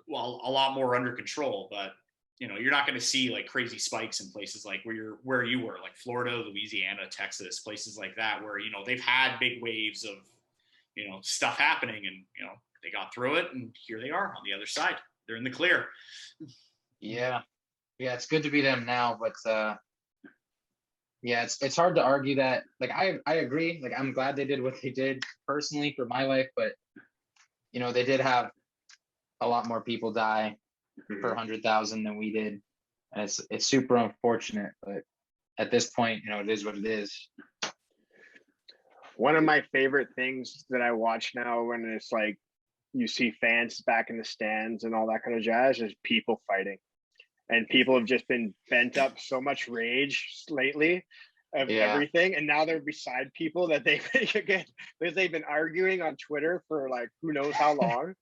well, a lot more under control, but you know, you're not going to see like crazy spikes in places like where you were, like Florida, Louisiana, Texas, places like that, where, you know, they've had big waves of, you know, stuff happening, and, you know, they got through it, and here they are on the other side. They're in the clear. Yeah, it's good to be them now, but it's hard to argue that. Like, I agree. Like, I'm glad they did what they did personally for my life, but you know, they did have a lot more people die per 100,000 than we did, and it's super unfortunate. But at this point, you know, it is what it is. One of my favorite things that I watch now, when it's like you see fans back in the stands and all that kind of jazz, is people fighting. And people have just been bent up so much rage lately of everything, and now they're beside people that they because they've been arguing on Twitter for like who knows how long,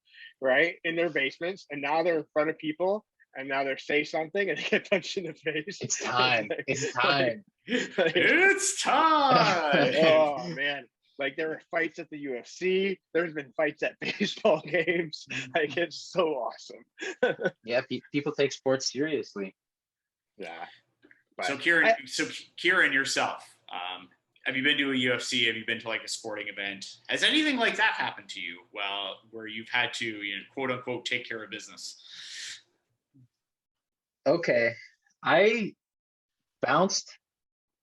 right, in their basements, and now they're in front of people, and now they say something and they get punched in the face. It's time. It's time. It's time. Oh man. Like, there were fights at the UFC. There's been fights at baseball games. Like, it's so awesome. Yeah, people take sports seriously. Yeah. So Kieran, yourself, have you been to a UFC? Have you been to like a sporting event? Has anything like that happened to you? Well, where you've had to, you know, quote unquote, take care of business? Okay, I bounced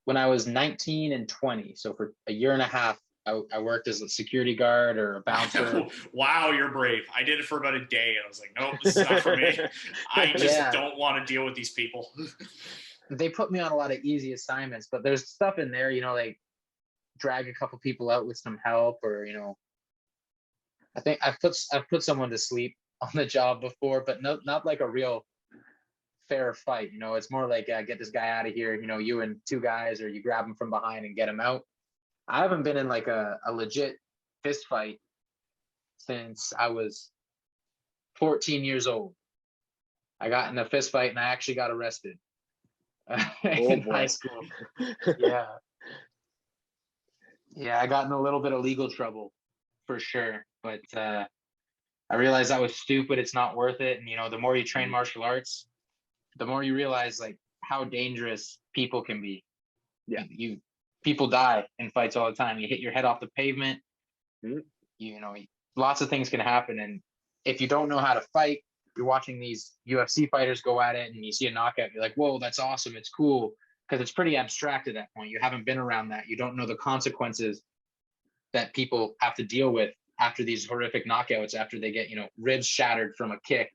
when I was 19 and 20. So for a year and a half, I worked as a security guard or a bouncer. Wow, you're brave. I did it for about a day, and I was like, nope, this is not for me. I just don't want to deal with these people. They put me on a lot of easy assignments, but there's stuff in there, you know, like drag a couple people out with some help, or, you know, I think I've put someone to sleep on the job before, but not like a real fair fight. You know, it's more like get this guy out of here, you know, you and two guys, or you grab him from behind and get him out. I haven't been in like a legit fist fight since I was 14 years old. I got in a fist fight and I actually got arrested in high school. Yeah, I got in a little bit of legal trouble for sure, but I realized I was stupid. It's not worth it. And, you know, the more you train martial arts, the more you realize like how dangerous people can be. Yeah, people die in fights all the time. You hit your head off the pavement. You know, lots of things can happen. And if you don't know how to fight, you're watching these UFC fighters go at it, and you see a knockout, you're like, whoa, that's awesome. It's cool. Because it's pretty abstract at that point. You haven't been around that. You don't know the consequences that people have to deal with after these horrific knockouts, after they get, you know, ribs shattered from a kick.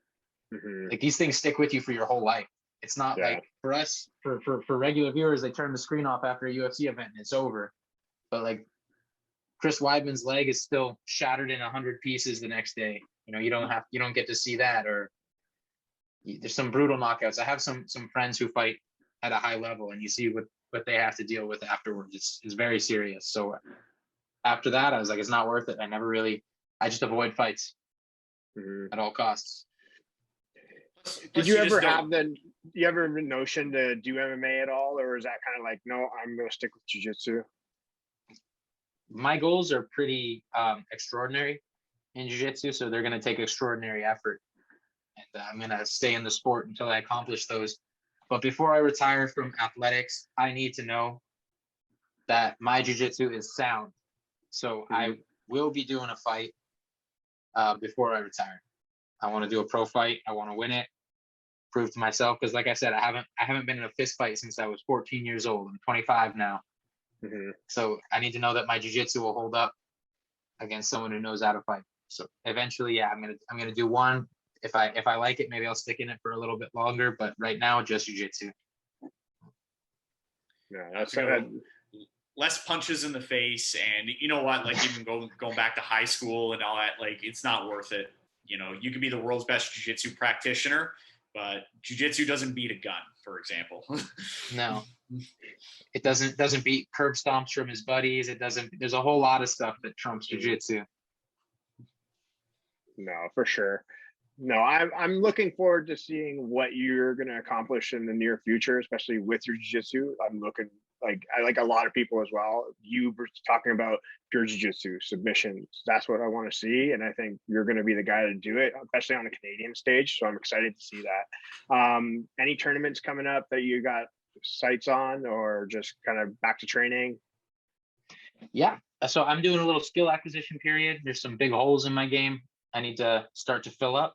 Like, these things stick with you for your whole life. It's not like for us, for regular viewers, they turn the screen off after a UFC event and it's over. But like Chris Weidman's leg is still shattered in 100 pieces the next day. You know, you don't get to see that. Or there's some brutal knockouts. I have some friends who fight at a high level, and you see what they have to deal with afterwards. It's very serious. So after that, I was like, it's not worth it. I just avoid fights at all costs. Did you ever have you ever have a notion to do MMA at all, or is that kind of like, no, I'm going to stick with jiu-jitsu? My goals are pretty extraordinary in jiu-jitsu, so they're going to take extraordinary effort, and I'm going to stay in the sport until I accomplish those. But before I retire from athletics, I need to know that my jiu-jitsu is sound. So I will be doing a fight before I retire. I want to do a pro fight. I want to win it, prove to myself, because like I said, I haven't been in a fist fight since I was 14 years old. I'm 25 now. So I need to know that my jiu-jitsu will hold up against someone who knows how to fight. So eventually, yeah, I'm gonna do one. If I like it, maybe I'll stick in it for a little bit longer. But right now, just jiu-jitsu. Yeah, that's kind of less punches in the face, and you know what? Like even going back to high school and all that, like it's not worth it. You know, you could be the world's best jiu-jitsu practitioner, but jiu-jitsu doesn't beat a gun, for example. No, it doesn't beat curb stomps from his buddies. It doesn't. There's a whole lot of stuff that trumps jiu-jitsu. No, for sure. No, I'm looking forward to seeing what you're going to accomplish in the near future, especially with your jiu-jitsu. I'm looking I like a lot of people as well. You were talking about pure jiu-jitsu submissions. That's what I want to see, and I think you're going to be the guy to do it, especially on the Canadian stage. So I'm excited to see that. Any tournaments coming up that you got sights on, or just kind of back to training? Yeah, so I'm doing a little skill acquisition period. There's some big holes in my game I need to start to fill up.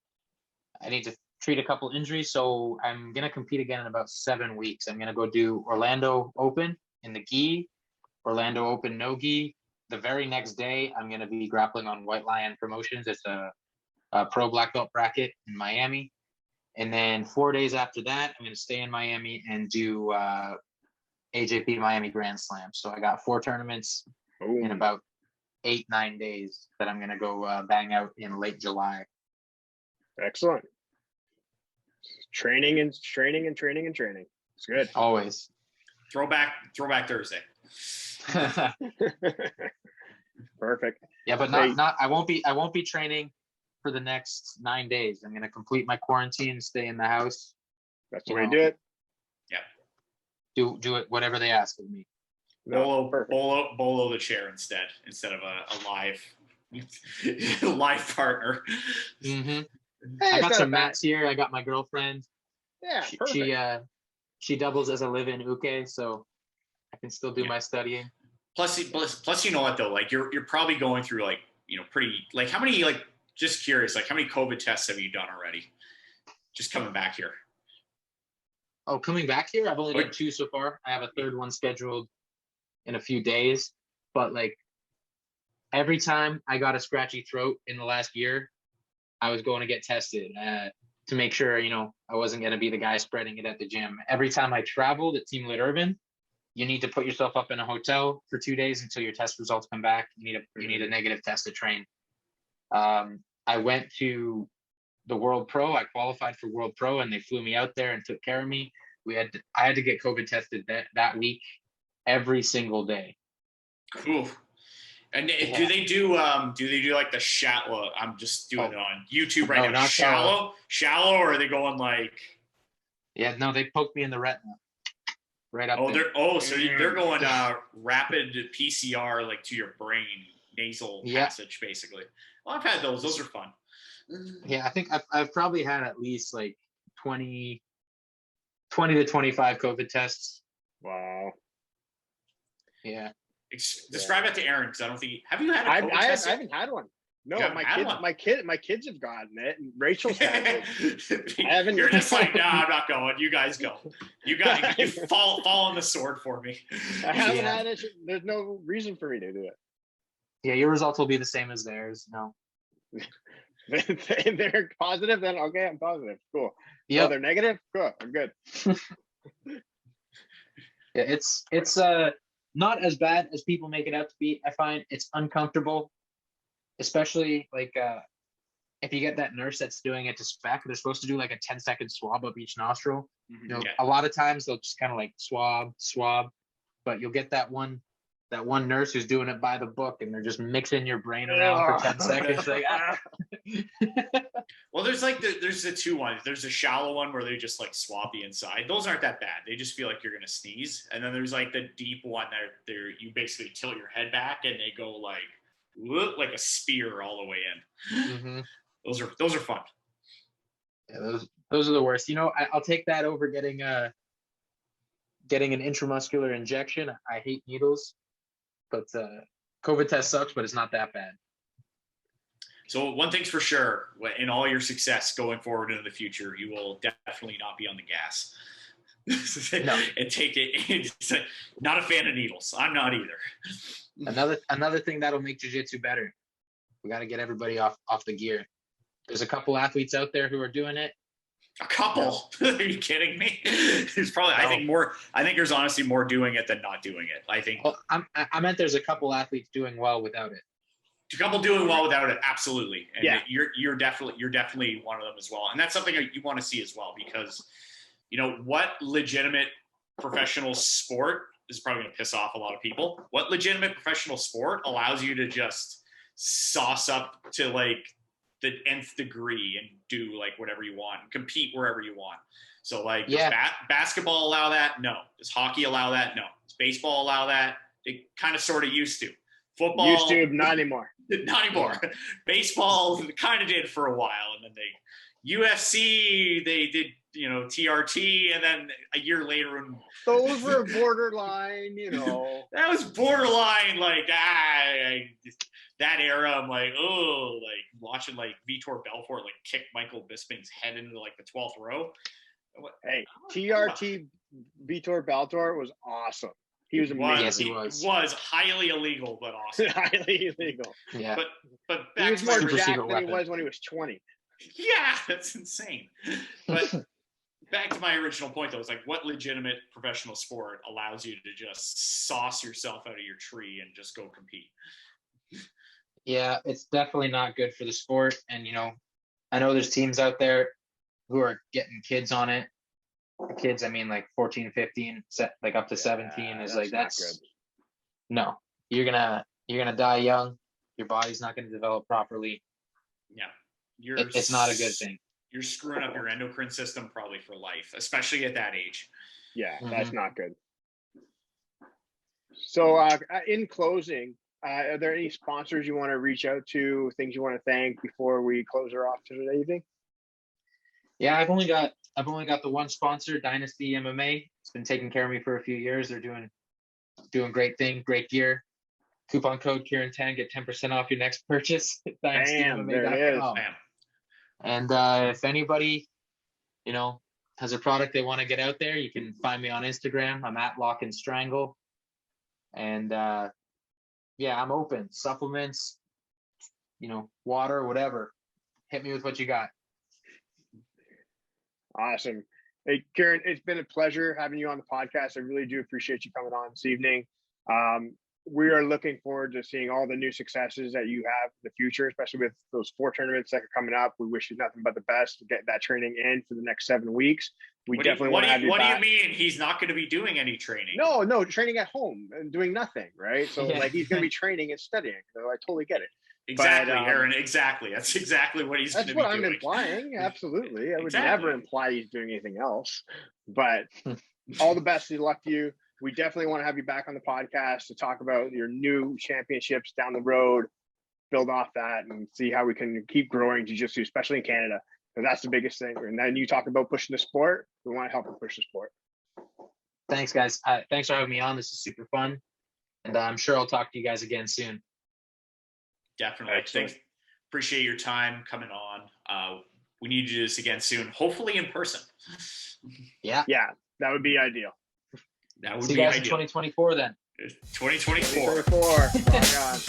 I need to treat a couple injuries, so I'm gonna compete again in about 7 weeks. I'm gonna go do Orlando Open in the gi, Orlando Open no gi. The very next day, I'm gonna be grappling on White Lion Promotions. It's a pro black belt bracket in Miami, and then 4 days after that, I'm gonna stay in Miami and do AJP Miami Grand Slam. So I got 4 tournaments in about 8-9 days that I'm gonna go bang out in late July. Excellent. Training and training and training and training. It's good. Always. Throwback Thursday. Perfect. Yeah, but I won't be training for the next 9 days. I'm gonna complete my quarantine, stay in the house. That's the way you do it. Yeah. Do it whatever they ask of me. Bolo the chair instead of a live partner. Mm-hmm. Hey, I got some mats here. I got my girlfriend. Yeah, she doubles as a live-in uke, so I can still do my studying. Plus, you know what though? Like you're probably going through like, you know, pretty like how many, like, just curious, like how many COVID tests have you done already? Just coming back here. Oh, coming back here? I've only done 2 so far. I have a 3rd one scheduled in a few days. But like every time I got a scratchy throat in the last year, I was going to get tested to make sure, you know, I wasn't going to be the guy spreading it at the gym. Every time I traveled at Team Lloyd Irvin, you need to put yourself up in a hotel for 2 days until your test results come back. You need a negative test to train. I went to the World Pro. I qualified for World Pro, and they flew me out there and took care of me. I had to get COVID tested that week every single day. Cool. And do they do like the shallow? I'm just doing it on YouTube right now. Shallow, or are they going like? Yeah, no, they poked me in the retina, right up there. So they're going rapid PCR, like to your brain, nasal passage, basically. Well, I've had those. Those are fun. Yeah, I think I've probably had at least like 20 to 25 COVID tests. Wow. Yeah. Describe it to Aaron, because I don't think have you had a COVID test? I haven't had one. No, my kids have gotten it, and Rachel's had it. I haven't. You're just like, no, I'm not going. You guys go. You fall on the sword for me. I haven't had it. There's no reason for me to do it. Yeah, your results will be the same as theirs. No. If they're positive, then okay, I'm positive. Cool. Yeah. Oh, they're negative? Cool. I'm good. Yeah, it's not as bad as people make it out to be. I find it's uncomfortable, especially like if you get that nurse that's doing it to spec. They're supposed to do like a 10-second swab up each nostril. You know, a lot of times they'll just kind of like swab, but you'll get that one that one nurse who's doing it by the book, and they're just mixing your brain around for 10 seconds. Like, Well, there's the two ones. There's a shallow one where they just like swab the inside. Those aren't that bad. They just feel like you're gonna sneeze. And then there's like the deep one that you basically tilt your head back and they go like whoop, like a spear all the way in. Mm-hmm. Those are fun. Yeah, those are the worst. I'll take that over getting an intramuscular injection. I hate needles, but COVID test sucks, but it's not that bad. So one thing's for sure, in all your success going forward into the future, you will definitely not be on the gas. No. And take it. Not a fan of needles. I'm not either. Another thing that'll make jiu-jitsu better. We got to get everybody off the gear. There's a couple athletes out there who are doing it. A couple? No. Are you kidding me? There's probably, no. I think there's honestly more doing it than not doing it. I think. Well, I meant there's a couple athletes doing well without it. A couple doing well without it, absolutely. And yeah. You're definitely one of them as well. And that's something you want to see as well, because what legitimate professional sport, this is probably going to piss off a lot of people. What legitimate professional sport allows you to just sauce up to like the nth degree and do like whatever you want and compete wherever you want? So like, does basketball allow that? No. Does hockey allow that? No. Does baseball allow that? It kind of sort of used to. Football used to, not anymore. Not anymore. Baseball kind of did for a while, and then UFC they did TRT, and then a year later, those were borderline. That was borderline. Like that era, I'm like, oh, like watching like Vitor Belfort like kick Michael Bisping's head into like the 12th row. Hey, TRT Vitor Belfort was awesome. He was amazing. Yes, he was. It was highly illegal, but awesome. Highly illegal. Yeah. But he was more jacked than weapon. he was when he was 20. Yeah, that's insane. But back to my original point, though, it's like, what legitimate professional sport allows you to just sauce yourself out of your tree and just go compete? Yeah, it's definitely not good for the sport. And, I know there's teams out there who are getting kids on it. Kids, I mean, like 14, 15, like up to 17 is like, that's good. No, you're gonna die young. Your body's not going to develop properly. Yeah. It's not a good thing. You're screwing up your endocrine system probably for life, especially at that age. Yeah, that's not good. So in closing, are there any sponsors you want to reach out to, things you want to thank before we close her off today, you think? Yeah, I've only got the one sponsor, Dynasty MMA. It's been taking care of me for a few years. They're doing great thing, great gear. Coupon code Kieran10, get 10% off your next purchase at dynastymma.com. And if anybody, has a product they want to get out there, you can find me on Instagram. I'm at Lock and Strangle. And I'm open. Supplements, water, whatever. Hit me with what you got. Awesome. Hey, Kieran, it's been a pleasure having you on the podcast. I really do appreciate you coming on this evening. We are looking forward to seeing all the new successes that you have in the future, especially with those 4 tournaments that are coming up. We wish you nothing but the best to get that training in for the next 7 weeks. We definitely want to have you back. What do you mean he's not going to be doing any training? No, training at home and doing nothing, right? So like he's going to be training and studying. So I totally get it. Exactly, Aaron. Exactly. That's exactly what he's going to be doing. That's what I'm implying. Absolutely. I would never imply he's doing anything else. But all the best of luck to you. We definitely want to have you back on the podcast to talk about your new championships down the road, build off that, and see how we can keep growing jiu-jitsu, especially in Canada. Because that's the biggest thing. And then you talk about pushing the sport. We want to help you push the sport. Thanks, guys. Thanks for having me on. This is super fun. And I'm sure I'll talk to you guys again soon. Definitely. Thanks. Appreciate your time coming on. We need to do this again soon, hopefully in person. Yeah, that would be ideal. That would be ideal. 2024 then. 2024. 2024. Oh my God.